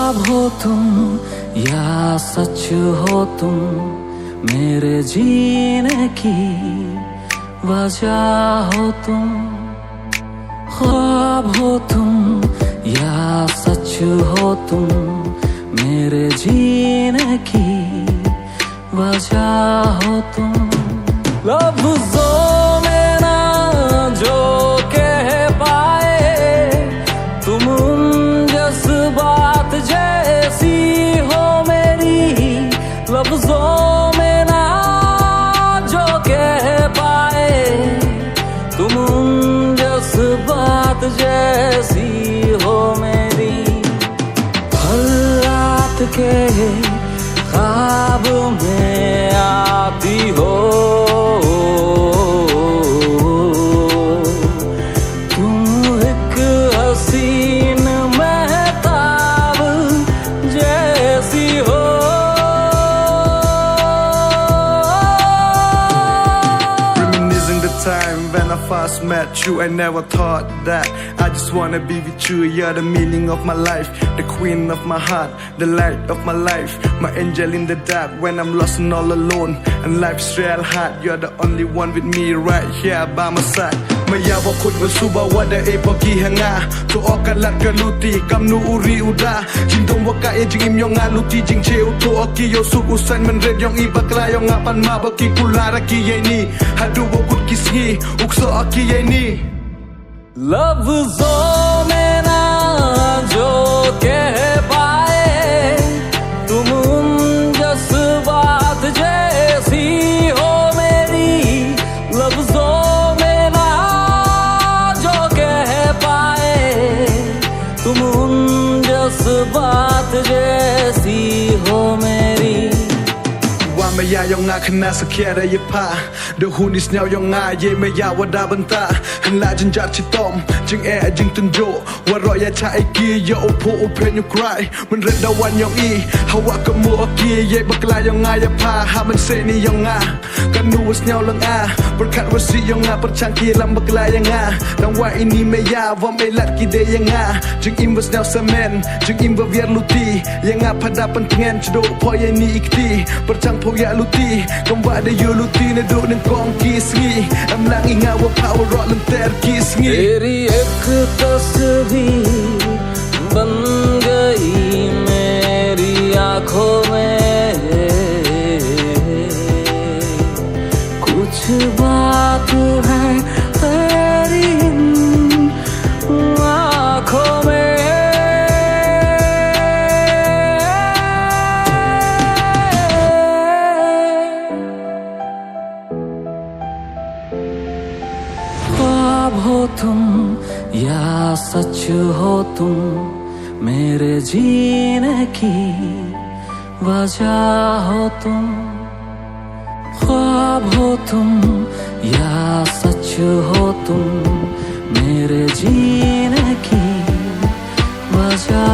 ख्वाब हो तुम या सच हो तुम, मेरे जीने की वजह हो तुम। ख्वाब हो तुम या सच हो तुम, मेरे जीने की वजह हो तुम। लफ्ज़ों में ना जो कह पाए तुम, जज्बात जैसी हो मेरी। लफ्ज़ों में ना जो कह पाए तुम, जज्बात जैसी हो मेरी। हर रात के ख्वाब में आती हो तुम, एक हसीन महताब जैसी हो। Reminiscing the time when I first met you, I never thought that I just wanna be with you. You're the meaning of my life, the queen of my heart, the light of my life, my angel in the dark when I'm lost and all alone and life's real hard. You're the only one with me right here by my side. Mayawa kut bersuba wada e pagi hanga to okalat galuti kam nu uri uda jindong waka e jing im yong aluti jing cheu to oki yo suk usan men red yong i bakla yong apan ma baki kulara ki ye ni hadu wo kut kisgi ukso aki ye ni। लफ्ज़ों में ना जो कह पाए तुम, जज्बात जैसी हो मेरी। लफ्ज़ों में ना जो कह पाए तुम, जज्बात जैसी हो मेरी। Maya yang nga kena sekiara ye pa de hunis nyau yang nga ye maya wada benta henla jenjar citom jing jing tunjo waro ya cha iki ya opo open you cry men redawan yang I hawa kemu aki ye bakla yang nga ya pa ha men se ni yang nga kan nuwas nyau lang berkat wasi yang nga percangki lam bakla yang nga nang wa ini maya vom elat ki de yang nga jing imbas nyau semen jing imba biar luti yang nga pada pentingan cedo po ye ni ikti percang po ya luti kamba de yo luti ne do nang kong kisngi am lang inga wa power rock lanter kisngi। तेरी एक तस्वीर बन गई मेरी आंखों में, कुछ बात है तेरी आंखों में। ख्वाब हो तुम या सच हो तुम, मेरे जीने की वजह हो तुम। ख्वाब हो तुम या सच हो तुम, मेरे जीने की वजह